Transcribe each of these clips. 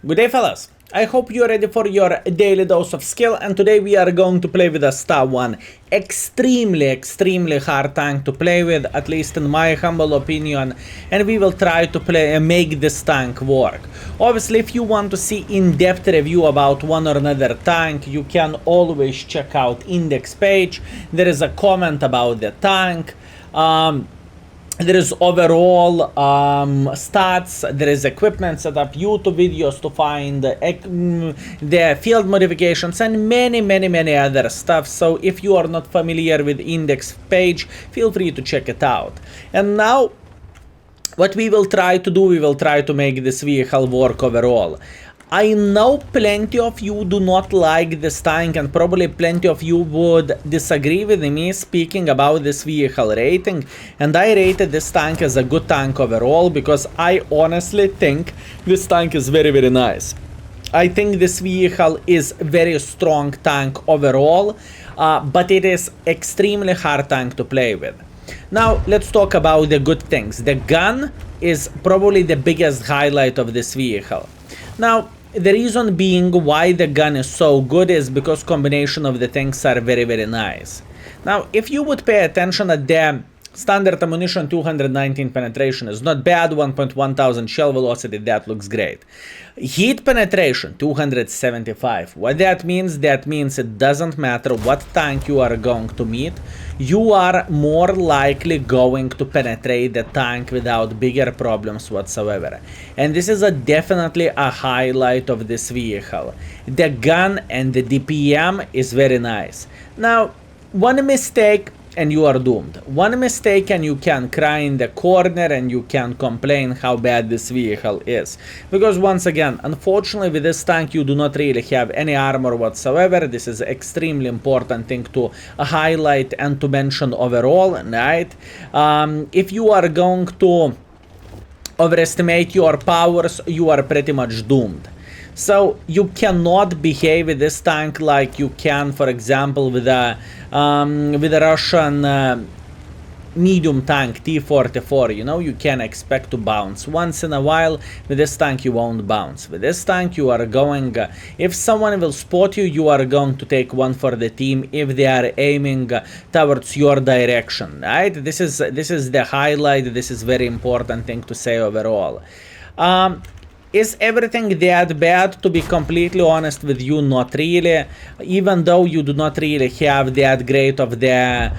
Good day, fellas. I hope you're ready for your daily dose of skill, and today we are going to play with a STA-1. Extremely hard tank to play with, at least in my humble opinion, and we will try to make this tank work. Obviously, if you want to see in-depth review about one or another tank, you can always check out index page. There is a comment about the tank. There is overall stats, there is equipment setup, YouTube videos to find the field modifications, and many other stuff. So if you are not familiar with index page, feel free to check it out. And now what we will try to do, we will try to make this vehicle work overall. I know plenty of you do not like this tank, and probably plenty of you would disagree with me speaking about this vehicle rating, and I rated this tank as a good tank overall because I honestly think this tank is very nice. I think this vehicle is very strong tank overall, but it is extremely hard tank to play with. Now let's talk about the good things. The gun is probably the biggest highlight of this vehicle. Now, the reason being why the gun is so good is because combination of the things are very nice. Now, if you would pay attention at the standard ammunition, 219 penetration is not bad, 1.1 thousand shell velocity, that looks great. Heat penetration, 275. What that means? That means it doesn't matter what tank you are going to meet, you are more likely going to penetrate the tank without bigger problems whatsoever. And this is definitely a highlight of this vehicle. The gun and the DPM is very nice. Now, one mistake and you are doomed. One mistake and you can cry in the corner and you can complain how bad this vehicle is. Because once again, unfortunately with this tank you do not really have any armor whatsoever. This is extremely important thing to highlight and to mention overall, right? If you are going to overestimate your powers, you are pretty much doomed. So you cannot behave with this tank like you can, for example, with a Russian medium tank T-44. You know, you can expect to bounce once in a while. With this tank you won't bounce. With this tank you are going, if someone will spot you, you are going to take one for the team if they are aiming towards your direction, right? This is the highlight. This is very important thing to say overall. Is everything that bad? To be completely honest with you, not really. Even though you do not really have that great of the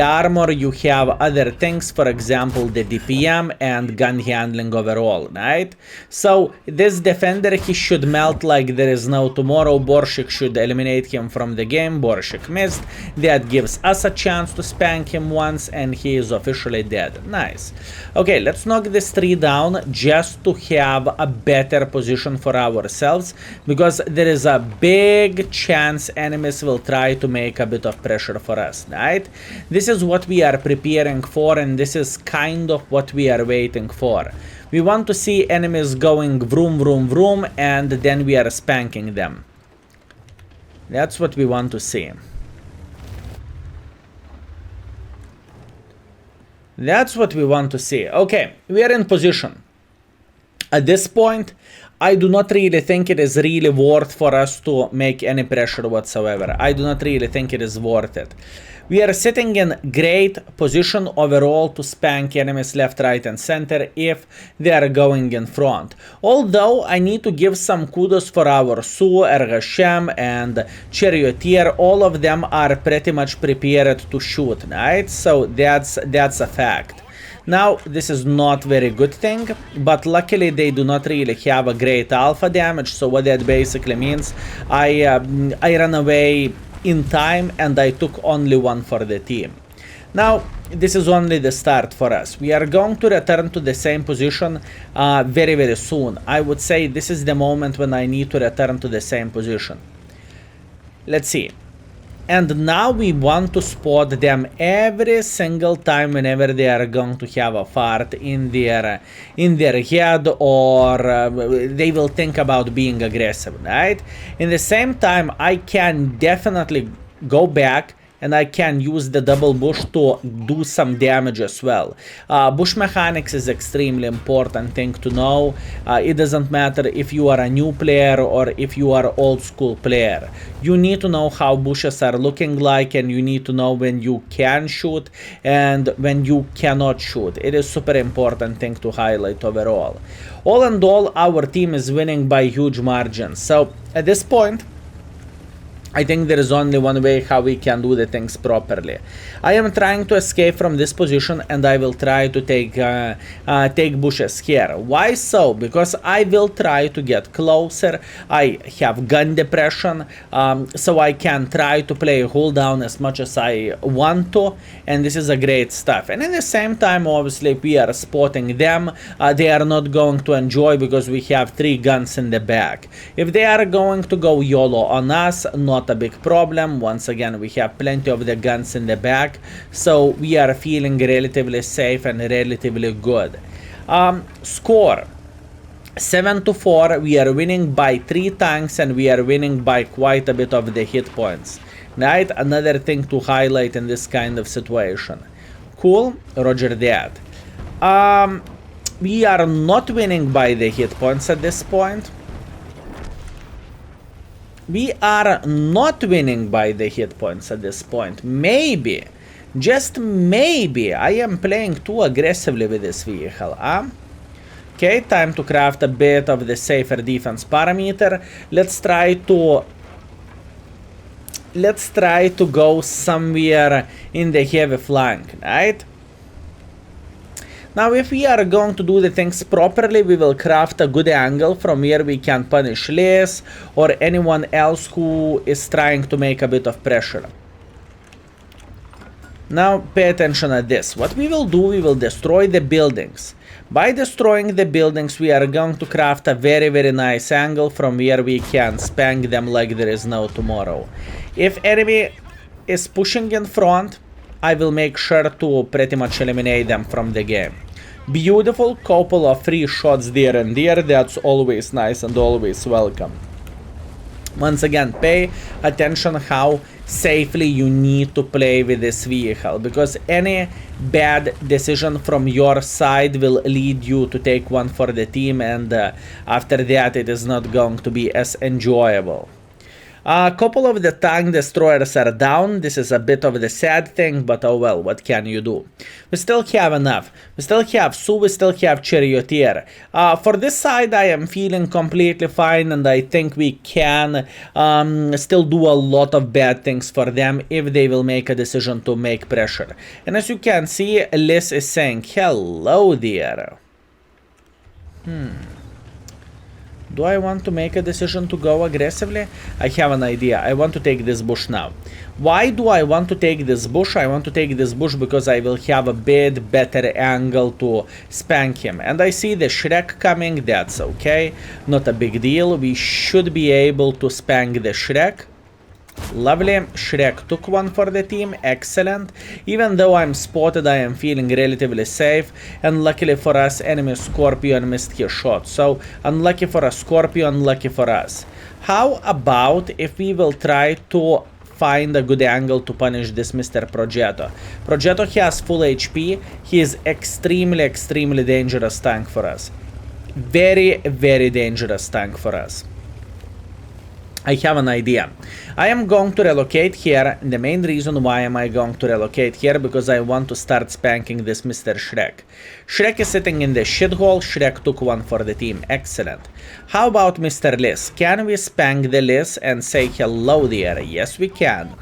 armor, you have other things, for example the DPM and gun handling overall, right? So this defender, he should melt like there is no tomorrow. Borshik should eliminate him from the game. Borshik missed. That gives us a chance to spank him once and he is officially dead. Nice. Okay, let's knock this tree down just to have a better position for ourselves, because there is a big chance enemies will try to make a bit of pressure for us, right? This is what we are preparing for, and this is kind of what we are waiting for. We want to see enemies going vroom, and then we are spanking them. That's what we want to see. That's what we want to see. Okay, we are in position. At this point, I do not really think it is really worth for us to make any pressure whatsoever. I do not really think it is worth it. We are sitting in great position overall to spank enemies left, right and center if they are going in front. Although I need to give some kudos for our Su, Ergashem and Charioteer. All of them are pretty much prepared to shoot, right? So that's a fact. Now, this is not very good thing, but luckily they do not really have a great alpha damage, so what that basically means, I ran away in time and I took only one for the team. Now, this is only the start for us. We are going to return to the same position very soon. I would say this is the moment when I need to return to the same position. Let's see. And now we want to spot them every single time whenever they are going to have a fart in their head, or they will think about being aggressive, right? In the same time, I can definitely go back and I can use the double bush to do some damage as well. Bush mechanics is extremely important thing to know. It doesn't matter if you are a new player or if you are old school player. You need to know how bushes are looking like, and you need to know when you can shoot and when you cannot shoot. It is super important thing to highlight overall. All in all, our team is winning by huge margins. So at this point, I think there is only one way how we can do the things properly. I am trying to escape from this position, and I will try to take bushes here. Why so? Because I will try to get closer. I have gun depression, so I can try to play hold down as much as I want to, and this is a great stuff. And at the same time, obviously, if we are spotting them, they are not going to enjoy because we have 3 guns in the back. If they are going to go YOLO on us, not a big problem. Once again, we have plenty of the guns in the back, so we are feeling relatively safe and relatively good. Score 7-4. We are winning by 3 tanks, and we are winning by quite a bit of the hit points. Right, another thing to highlight in this kind of situation. Cool, roger that. We are not winning by the hit points at this point. We are not winning by the hit points at this point. Maybe, just maybe, I am playing too aggressively with this vehicle, huh? Okay, time to craft a bit of the safer defense parameter. Let's try to go somewhere in the heavy flank, right? Now, if we are going to do the things properly, we will craft a good angle from where we can punish Liz or anyone else who is trying to make a bit of pressure. Now, pay attention at this. What we will do, we will destroy the buildings. By destroying the buildings, we are going to craft a very, very nice angle from where we can spank them like there is no tomorrow. If enemy is pushing in front, I will make sure to pretty much eliminate them from the game. Beautiful, couple of free shots there and there. That's always nice and always welcome. Once again, pay attention how safely you need to play with this vehicle, because any bad decision from your side will lead you to take one for the team, and after that it is not going to be as enjoyable. A couple of the tank destroyers are down. This is a bit of the sad thing, but oh well, what can you do? We still have enough. We still have Sue, we still have Charioteer. For this side, I am feeling completely fine, and I think we can still do a lot of bad things for them if they will make a decision to make pressure. And as you can see, Liz is saying, hello there. Do I want to make a decision to go aggressively? I have an idea. I want to take this bush now. Why do I want to take this bush? I want to take this bush because I will have a bit better angle to spank him. And I see the Shrek coming. That's okay. Not a big deal. We should be able to spank the Shrek. Lovely. Shrek took one for the team. Excellent. Even though I'm spotted, I am feeling relatively safe. And luckily for us, enemy Scorpion missed his shot. So, unlucky for a Scorpion, lucky for us. How about if we will try to find a good angle to punish this Mr. Progetto? Progetto has full HP. He is extremely dangerous tank for us. Very dangerous tank for us. I have an idea. I am going to relocate here. The main reason why am I going to relocate here, because I want to start spanking this Mr. Shrek. Shrek is sitting in the shithole. Shrek took one for the team. Excellent. How about Mr. Liz? Can we spank the Liz and say hello there? Yes, we can.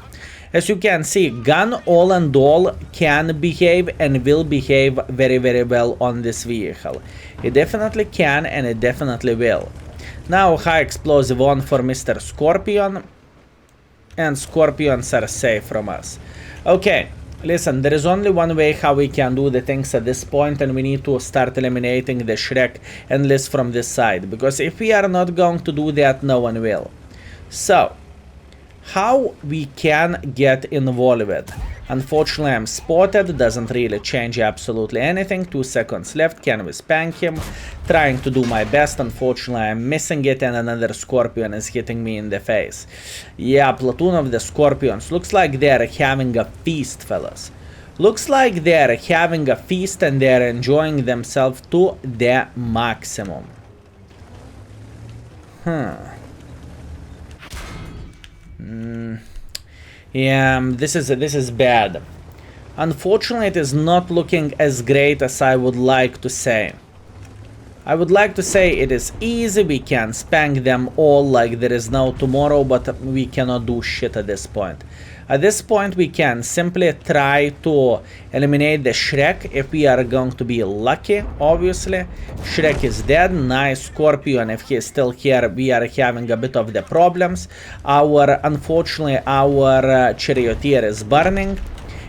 As you can see, gun all and all can behave and will behave very well on this vehicle. It definitely can, and it definitely will. Now high explosive on for Mr. Scorpion, and Scorpions are safe from us. Okay, listen, there is only one way how we can do the things at this point, and we need to start eliminating the Shrek and Liz from this side, because if we are not going to do that, no one will. So, how we can get involved? Unfortunately, I'm spotted. Doesn't really change absolutely anything. 2 seconds left. Can we spank him? Trying to do my best. Unfortunately, I'm missing it, and another Scorpion is hitting me in the face. Yeah, platoon of the Scorpions. Looks like they're having a feast, fellas. Looks like they're having a feast and they're enjoying themselves to the maximum. Yeah, this is bad. Unfortunately, it is not looking as great as I would like to say. I would like to say it is easy, we can spank them all like there is no tomorrow, but we cannot do shit at this point. At this point, we can simply try to eliminate the Shrek if we are going to be lucky, obviously. Shrek is dead. Nice Scorpion. If he is still here, we are having a bit of the problems. Unfortunately, our charioteer is burning.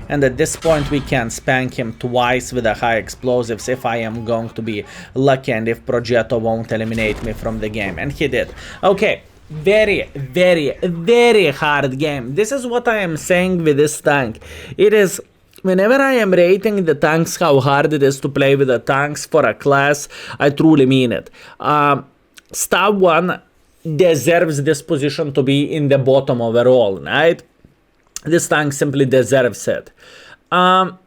And at this point, we can spank him twice with the high explosives if I am going to be lucky and if Progetto won't eliminate me from the game. And he did. Okay. Very, very, very hard game. This is what I am saying with this tank. It is, whenever I am rating the tanks, how hard it is to play with the tanks for a class, I truly mean it. STA-1 deserves this position to be in the bottom overall, right? This tank simply deserves it. Can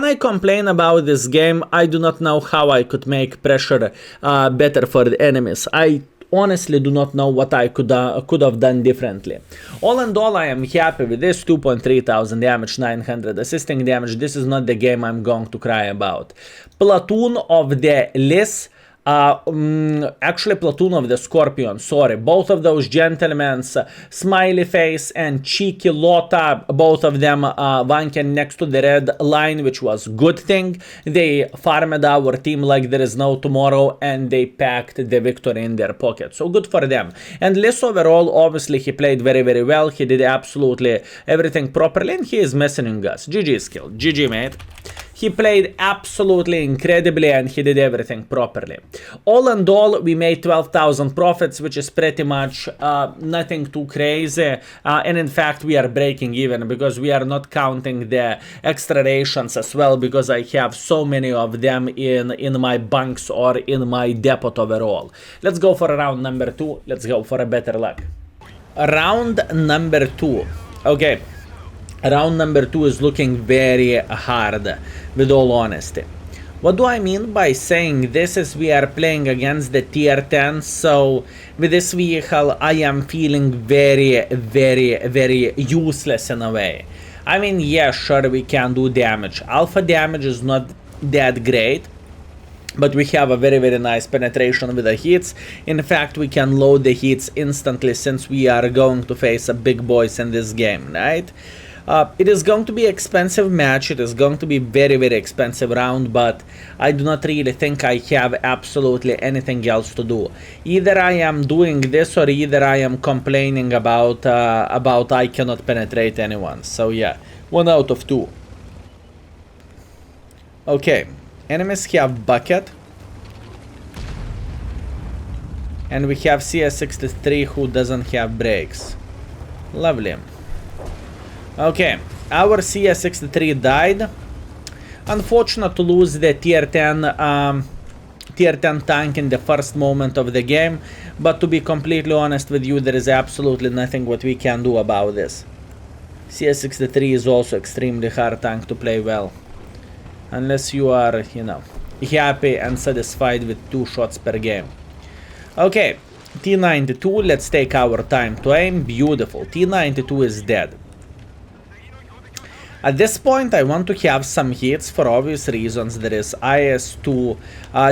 I complain about this game? I do not know how I could make pressure better for the enemies. I honestly do not know what I could have done differently. All in all, I am happy with this. 2.3 thousand damage, 900 assisting damage. This is not the game I'm going to cry about. Platoon of the Liz. Actually, platoon of the Scorpion, sorry. Both of those gentlemen, Smiley Face and Cheeky Lota, both of them wanking next to the red line, which was good thing. They farmed our team like there is no tomorrow, and they packed the victory in their pocket. So good for them. And Liz overall, obviously, he played very, very well. He did absolutely everything properly, and he is messing us. GG Skill. GG, mate. He played absolutely incredibly and he did everything properly. All in all, we made 12,000 profits, which is pretty much nothing too crazy. And in fact, we are breaking even because we are not counting the extra rations as well, because I have so many of them in my bunks or in my depot overall. Let's go for round number 2. Let's go for a better luck. Round number 2. Okay. Round number 2 is looking very hard, with all honesty. What do I mean by saying this is we are playing against the tier 10, so with this vehicle I am feeling very, very, very useless in a way. I mean, yeah, sure, we can do damage. Alpha damage is not that great, but we have a very, very nice penetration with the hits. In fact, we can load the hits instantly since we are going to face a big boys in this game, right? It is going to be an expensive match. It is going to be very, very expensive round, but I do not really think I have absolutely anything else to do. Either I am doing this or either I am complaining about I cannot penetrate anyone. So yeah, 1 out of 2. Okay, enemies have bucket. And we have CS63 who doesn't have brakes. Lovely. Okay, our CS63 died. Unfortunate to lose the tier 10 tank in the first moment of the game, but to be completely honest with you, there is absolutely nothing what we can do about this. CS63 is also extremely hard tank to play well, unless you are, you know, happy and satisfied with 2 shots per game. Okay, T92, let's take our time to aim. Beautiful, T92 is dead. At this point, I want to have some hits for obvious reasons. There is IS2,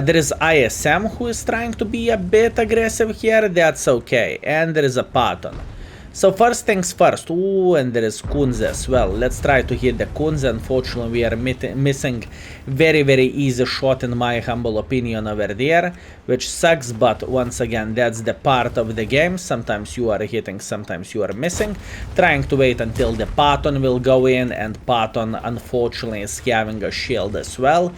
there is ISM who is trying to be a bit aggressive here. That's okay. And there is a Patton. So first things first. Ooh, and there is Kunze as well. Let's try to hit the Kunze. Unfortunately, we are missing very, very easy shot in my humble opinion over there, which sucks, but once again, that's the part of the game. Sometimes you are hitting, sometimes you are missing. Trying to wait until the Patton will go in, and Patton unfortunately is having a shield as well.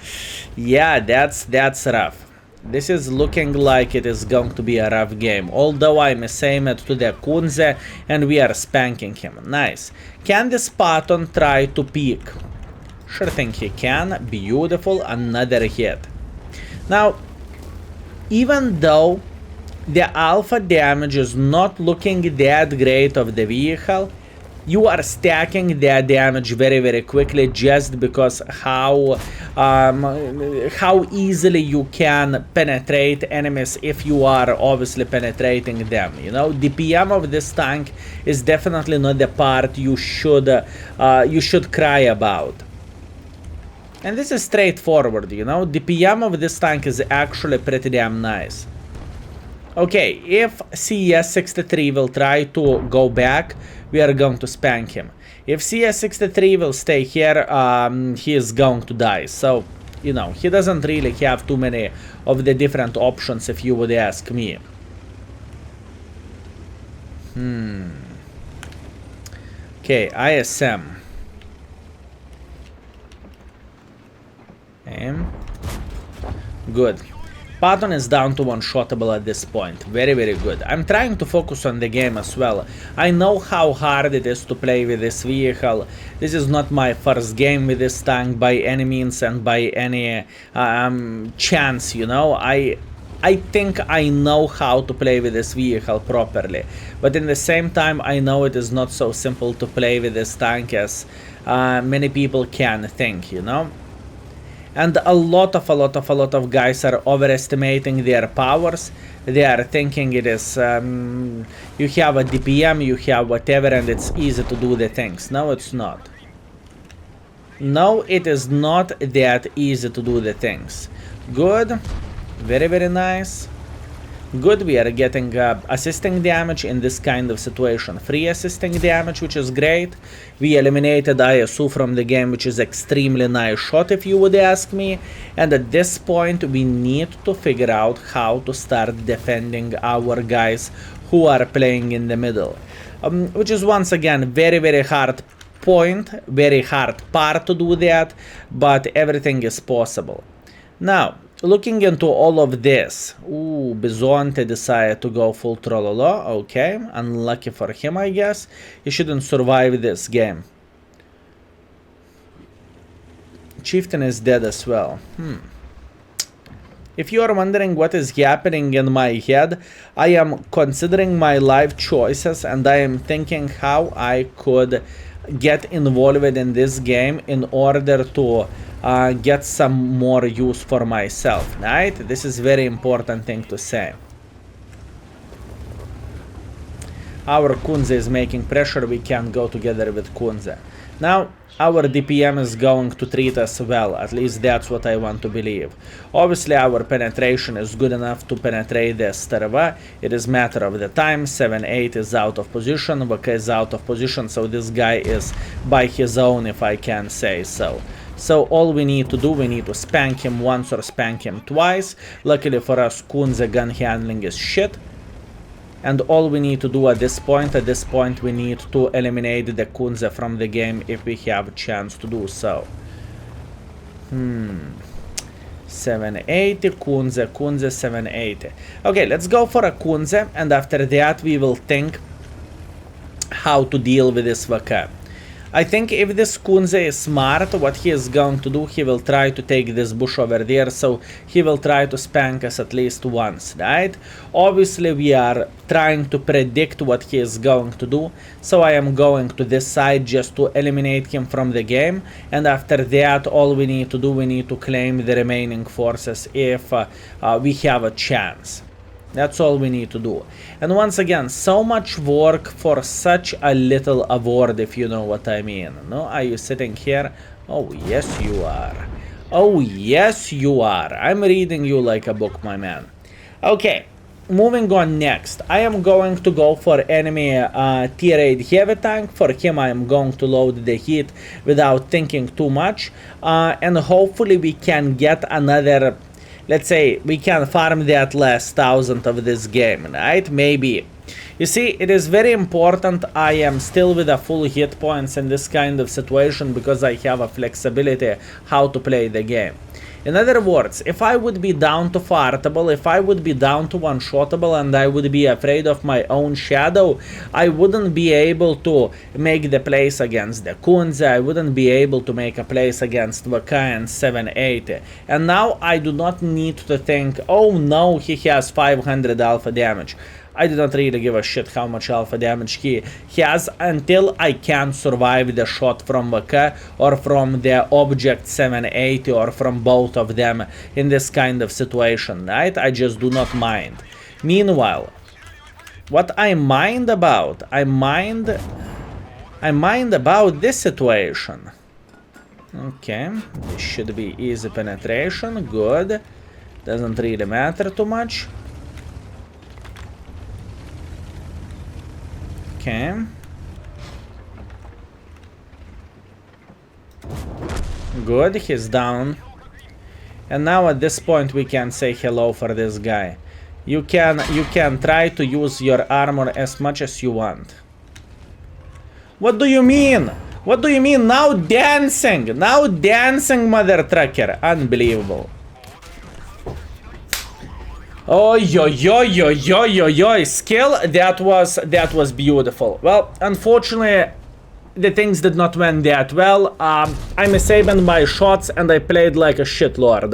Yeah, that's rough. This is looking like it is going to be a rough game. Although I misaim it to the Kunze and we are spanking him. Nice. Can this Patton try to peek? Sure thing he can. Beautiful. Another hit. Now, even though the alpha damage is not looking that great of the vehicle, you are stacking that damage very, very quickly just because how easily you can penetrate enemies if you are obviously penetrating them. You know, the PM of this tank is definitely not the part you should cry about. And this is straightforward, you know, the PM of this tank is actually pretty damn nice. Okay, if CS63 will try to go back, we are going to spank him. If CS63 will stay here, he is going to die. So, you know, he doesn't really have too many of the different options if you would ask me. Okay, ISM. Good. Patton is down to one-shottable at this point. Very, very good. I'm trying to focus on the game as well. I know how hard it is to play with this vehicle. This is not my first game with this tank by any means and by any chance, you know. I think I know how to play with this vehicle properly. But in the same time, I know it is not so simple to play with this tank as many people can think, you know. And a lot of guys are overestimating their powers. They are thinking it is, you have a DPM, you have whatever, and it's easy to do the things. No, it's not. No, it is not that easy to do the things. Good. Very, very nice. Good, we are getting assisting damage in this kind of situation. Free assisting damage, which is great. We eliminated ISU from the game, which is extremely nice shot if you would ask me. And at this point, we need to figure out how to start defending our guys who are playing in the middle. Which is once again very, very hard point, very hard part to do that, but everything is possible. Now, looking into all of this, Bizonte decided to go full trollolo. Okay, unlucky for him, I guess. He shouldn't survive this game. Chieftain is dead as well. If you are wondering what is happening in my head, I am considering my life choices and I am thinking how I could get involved in this game in order to get some more use for myself, right? This is very important thing to say. Our Kunze is making pressure, we can go together with Kunze. Now, our DPM is going to treat us well, at least that's what I want to believe. Obviously, our penetration is good enough to penetrate the Starva. It is matter of the time. 7-8 is out of position, VK is out of position, so this guy is by his own, if I can say so. So all we need to do, we need to spank him once or spank him twice. Luckily for us, Kunze gun handling is shit. And all we need to do at this point we need to eliminate the Kunze from the game if we have a chance to do so. 780, Kunze 780. Okay, let's go for a Kunze, and after that we will think how to deal with this VK. I think if this Kunze is smart, what he is going to do, he will try to take this bush over there, so he will try to spank us at least once, right? Obviously, we are trying to predict what he is going to do, so I am going to this side just to eliminate him from the game, and after that, all we need to do, we need to claim the remaining forces if we have a chance. That's all we need to do. And once again, so much work for such a little award, if you know what I mean. No? Are you sitting here? Oh, yes, you are. Oh, yes, you are. I'm reading you like a book, my man. Okay, moving on next. I am going to go for enemy tier 8 heavy tank. For him, I am going to load the heat without thinking too much. And hopefully we can get another... Let's say we can farm that last 1000 of this game, right? Maybe. You see, it is very important I am still with a full hit points in this kind of situation because I have a flexibility how to play the game. In other words, if I would be down to fartable, if I would be down to one-shottable and I would be afraid of my own shadow, I wouldn't be able to make the plays against the Kunze, I wouldn't be able to make a place against VK and 780. And now I do not need to think, oh no, he has 500 alpha damage. I do not really give a shit how much alpha damage he has until I can survive the shot from VK or from the object 780 or from both of them in this kind of situation, right? I just do not mind. Meanwhile, what I mind about, I mind about this situation. Okay, this should be easy penetration, good. Doesn't really matter too much. Okay. Good, he's down. And now at this point we can say hello for this guy. You can try to use your armor as much as you want. What do you mean? What do you mean? Now dancing! Now dancing, mother trucker. Unbelievable. Oh, yo, yo, yo, yo, yo, yo, skill, that was beautiful. Well, unfortunately, the things did not went that well. I'm saving my shots and I played like a shitlord.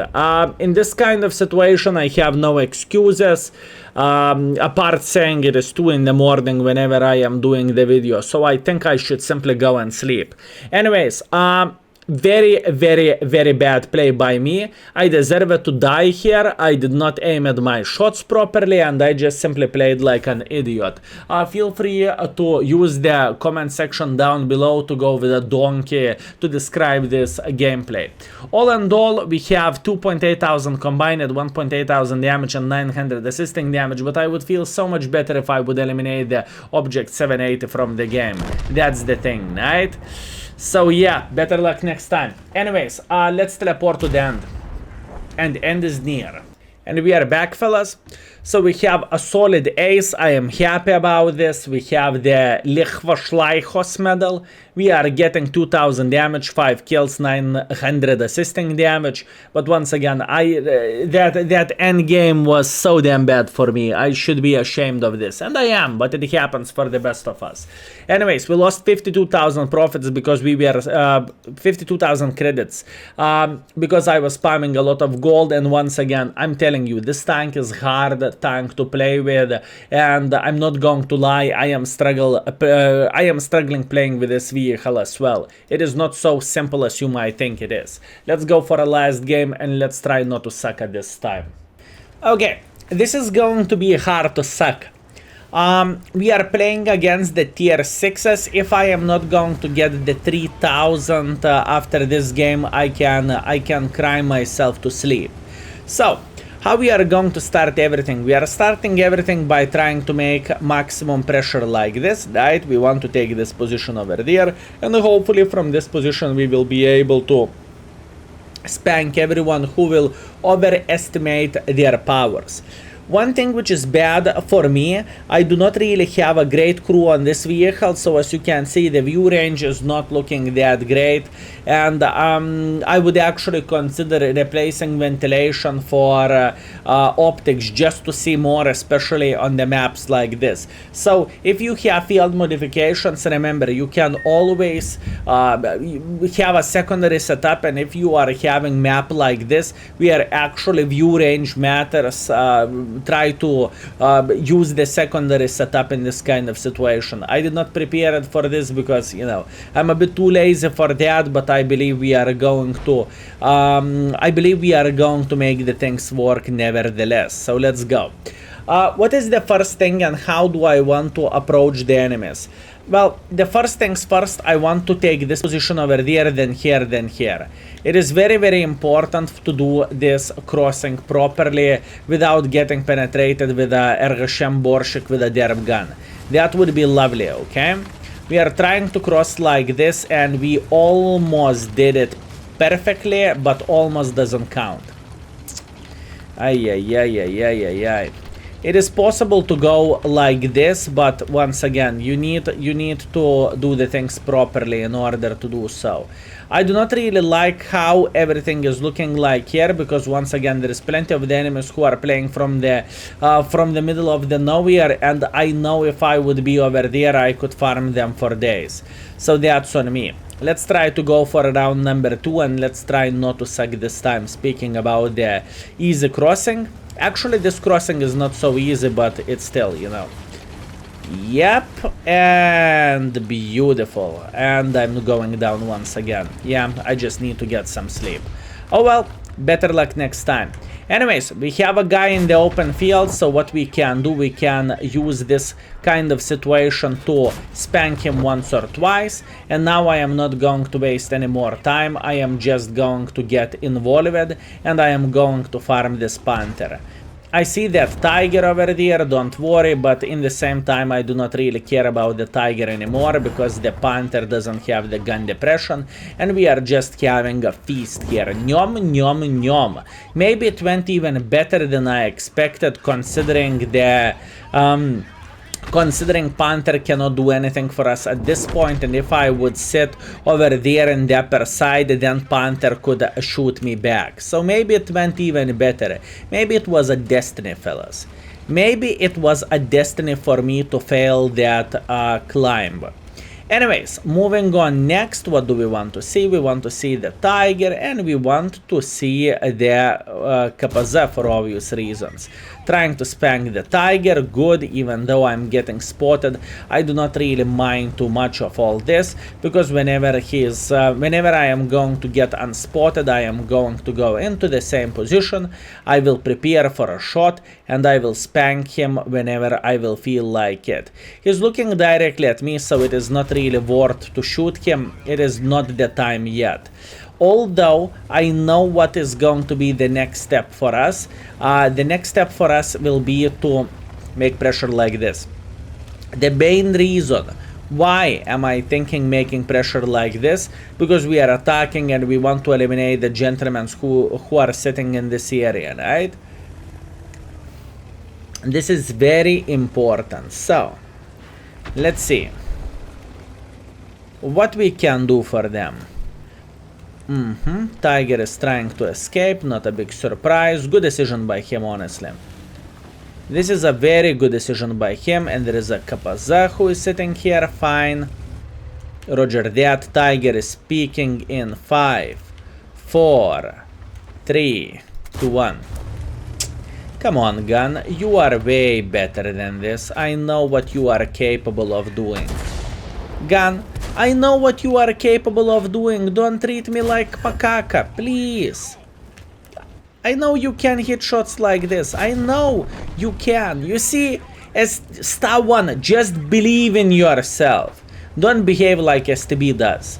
In this kind of situation, I have no excuses, apart saying it is 2 in the morning whenever I am doing the video. So I think I should simply go and sleep. Anyways, very, very, very bad play by me. I deserved to die here. I did not aim at my shots properly and I just simply played like an idiot. Feel free to use the comment section down below to go with a donkey to describe this gameplay. All in all, we have 2,800 combined, 1,800 damage and 900 assisting damage, but I would feel so much better if I would eliminate the object 780 from the game. That's the thing, right? So yeah, better luck next time. Anyways, let's teleport to the end. And the end is near. And we are back, fellas. So we have a solid ace. I am happy about this. We have the Lichvaschleichos medal. We are getting 2000 damage, 5 kills, 900 assisting damage. But once again, that end game was so damn bad for me. I should be ashamed of this. And I am, but it happens for the best of us. Anyways, we lost 52,000 profits because we were 52,000 credits. Because I was spamming a lot of gold. And once again, I'm telling you, this tank is hard tank to play with, and I'm not going to lie, I am struggling playing with this vehicle as well. It is not so simple as you might think it is. Let's go for a last game and let's try not to suck at this time. Okay, this is going to be hard to suck. We are playing against the tier 6s. If I am not going to get the 3000 after this game, I can cry myself to sleep. So how we are going to start everything? We are starting everything by trying to make maximum pressure like this, right? We want to take this position over there, and hopefully from this position we will be able to spank everyone who will overestimate their powers. One thing which is bad for me, I do not really have a great crew on this vehicle, so as you can see the view range is not looking that great, and I would actually consider replacing ventilation for optics just to see more, especially on the maps like this. So if you have field modifications, remember you can always have a secondary setup, and if you are having map like this where actually view range matters, try to use the secondary setup in this kind of situation. I did not prepare it for this because, you know, I'm a bit too lazy for that, but I believe we are going to make the things work nevertheless. So let's go. What is the first thing and how do I want to approach the enemies? Well, the first things first, I want to take this position over there, then here, then here. It is very, very important to do this crossing properly without getting penetrated with a Ergashem Borshik with a derb gun. That would be lovely, okay? We are trying to cross like this and we almost did it perfectly, but almost doesn't count. Ay, ay, ay, ay, ay, ay, ay. It is possible to go like this, but once again, you need to do the things properly in order to do so. I do not really like how everything is looking like here, because once again, there is plenty of the enemies who are playing from the middle of the nowhere, and I know if I would be over there, I could farm them for days. So that's on me. Let's try to go for round number 2, and let's try not to suck this time. Speaking about the easy crossing. Actually, this crossing is not so easy, but it's still, you know. Yep, and beautiful. And I'm going down once again. Yeah, I just need to get some sleep. Oh well, better luck next time. Anyways, we have a guy in the open field, so what we can do, we can use this kind of situation to spank him once or twice. And now I am not going to waste any more time. I am just going to get involved, and I am going to farm this panther. I see that tiger over there, don't worry, but in the same time I do not really care about the tiger anymore, because the panther doesn't have the gun depression, and we are just having a feast here. Nyom, nyom, nyom. Maybe it went even better than I expected, considering the... Considering Panther cannot do anything for us at this point, and if I would sit over there in the upper side, then Panther could shoot me back. So maybe it went even better. Maybe it was a destiny, fellas. Maybe it was a destiny for me to fail that climb. Anyways, moving on next, what do we want to see? We want to see the tiger, and we want to see the Kapaza for obvious reasons. Trying to spank the tiger, good, even though I'm getting spotted. I do not really mind too much of all this, because whenever I am going to get unspotted, I am going to go into the same position. I will prepare for a shot, and I will spank him whenever I will feel like it. He's looking directly at me, so it is not really worth to shoot him. It is not the time yet. Although I know what is going to be the next step for us. The next step for us will be to make pressure like this. The main reason why am I thinking making pressure like this? Because we are attacking and we want to eliminate the gentlemen who are sitting in this area, right? This is very important. So, let's see what we can do for them. Tiger is trying to escape, not a big surprise. Good decision by him, honestly. This is a very good decision by him, and there is a Kapaza who is sitting here, fine. Roger that. Tiger is peeking in 5, 4, 3, 2, 1. Come on, gun, you are way better than this. I know what you are capable of doing. Gun, I know what you are capable of doing. Don't treat me like macaca, please. I know you can hit shots like this. I know you can. You see, as STA-1, just believe in yourself. Don't behave like STB does.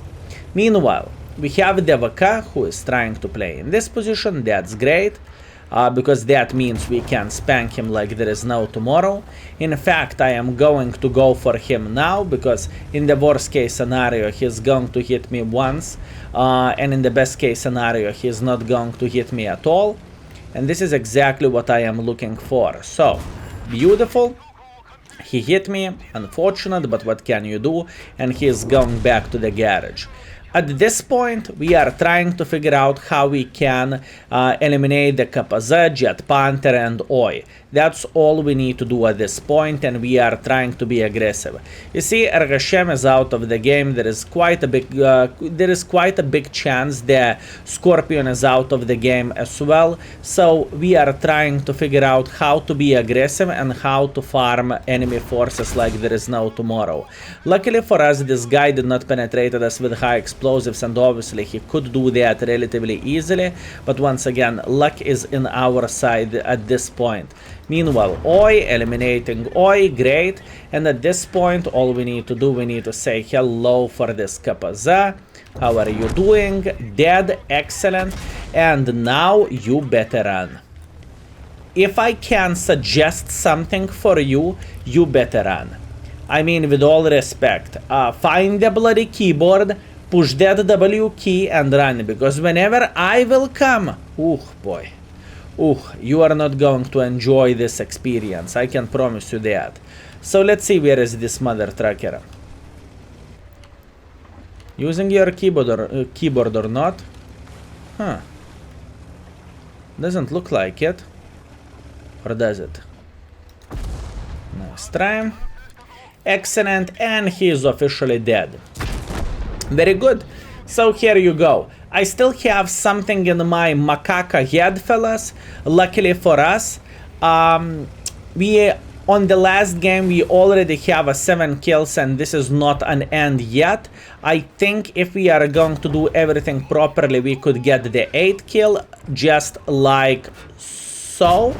Meanwhile, we have the VK who is trying to play in this position. That's great. Because that means we can spank him like there is no tomorrow. In fact, I am going to go for him now, because in the worst case scenario he's going to hit me once, and in the best case scenario he's not going to hit me at all. And this is exactly what I am looking for. So, beautiful. He hit me, unfortunate, but what can you do? And he is going back to the garage. At this point, we are trying to figure out how we can eliminate the Kapaza, Jet Panther, and Oi. That's all we need to do at this point, and we are trying to be aggressive. You see, Ergashem is out of the game. There is quite a big chance the Scorpion is out of the game as well. So we are trying to figure out how to be aggressive and how to farm enemy forces like there is no tomorrow. Luckily for us, this guy did not penetrate us with high explosives, and obviously he could do that relatively easily. But once again, luck is in our side at this point. Meanwhile, Oi, eliminating Oi, great. And at this point, all we need to do, we need to say hello for this Kapaza. How are you doing? Dead, excellent. And now you better run. If I can suggest something for you, you better run. I mean, with all respect, find the bloody keyboard, push that W key and run, because whenever I will come, oh boy. You are not going to enjoy this experience, I can promise you that. So let's see where is this mother trucker. Using your keyboard or not? Huh. Doesn't look like it. Or does it? Nice try. Excellent, and he is officially dead. Very good. So here you go. I still have something in my macaca head, fellas. Luckily for us, on the last game we already have 7 kills, and this is not an end yet. I think if we are going to do everything properly, we could get the 8th kill, just like so.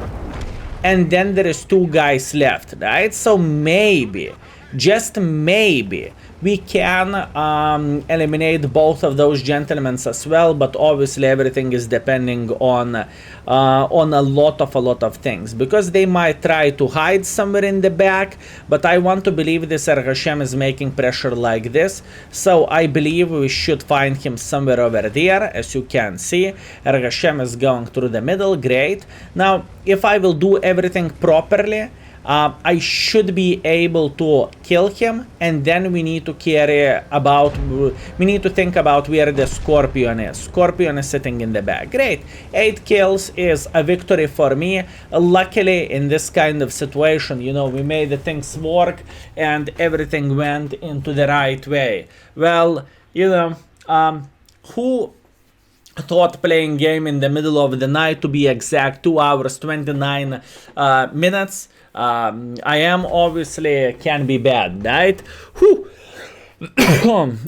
And then there is 2 guys left, right? So maybe, just maybe, we can eliminate both of those gentlemen as well, but obviously everything is depending on a lot of things, because they might try to hide somewhere in the back, but I want to believe this Hashem is making pressure like this, so I believe we should find him somewhere over there. As you can see, Hashem is going through the middle. Great. Now, if I will do everything properly, I should be able to kill him, and then we need to think about where the Scorpion is. Scorpion is sitting in the back. Great. 8 kills is a victory for me. Luckily, in this kind of situation, you know, we made the things work and everything went into the right way. Well, you know, who thought playing game in the middle of the night, to be exact 2 hours 29 minutes? I am obviously can be bad, right? Whew.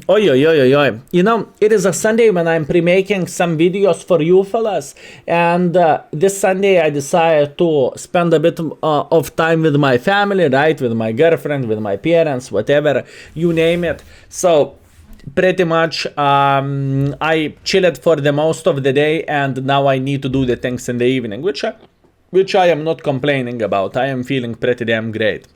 Oi. You know, it is a Sunday when I'm pre-making some videos for you fellas, and this Sunday I decided to spend a bit of time with my family, right? With my girlfriend, with my parents, whatever, you name it. So pretty much I chilled for the most of the day, and now I need to do the things in the evening, which I am not complaining about. I am feeling pretty damn great.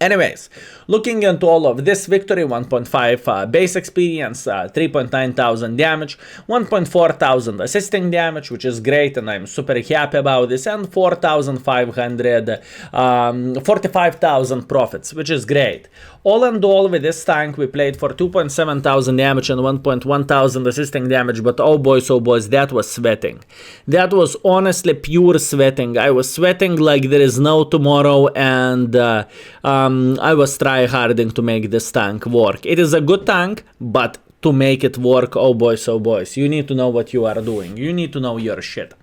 Anyways, looking into all of this, victory 1.5 base experience, 3.9 thousand damage, 1.4 thousand assisting damage, which is great, and I'm super happy about this, and 45,000 profits, which is great. All in all, with this tank, we played for 2.7 thousand damage and 1.1 thousand assisting damage, but oh boys, that was sweating. That was honestly pure sweating. I was sweating like there is no tomorrow, and I was tryharding to make this tank work. It is a good tank, but to make it work, oh boys, you need to know what you are doing. You need to know your shit.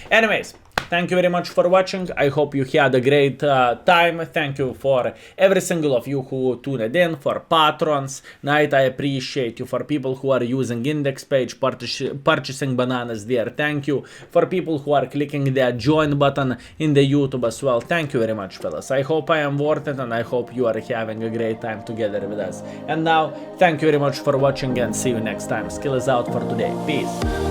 Anyways, thank you very much for watching. I hope you had a great time. Thank you for every single of you who tuned in, for patrons. Night, I appreciate you. For people who are using index page, purchasing bananas there, thank you. For people who are clicking the join button in the YouTube as well, thank you very much, fellas. I hope I am worth it, and I hope you are having a great time together with us. And now, thank you very much for watching, and see you next time. Skill is out for today. Peace.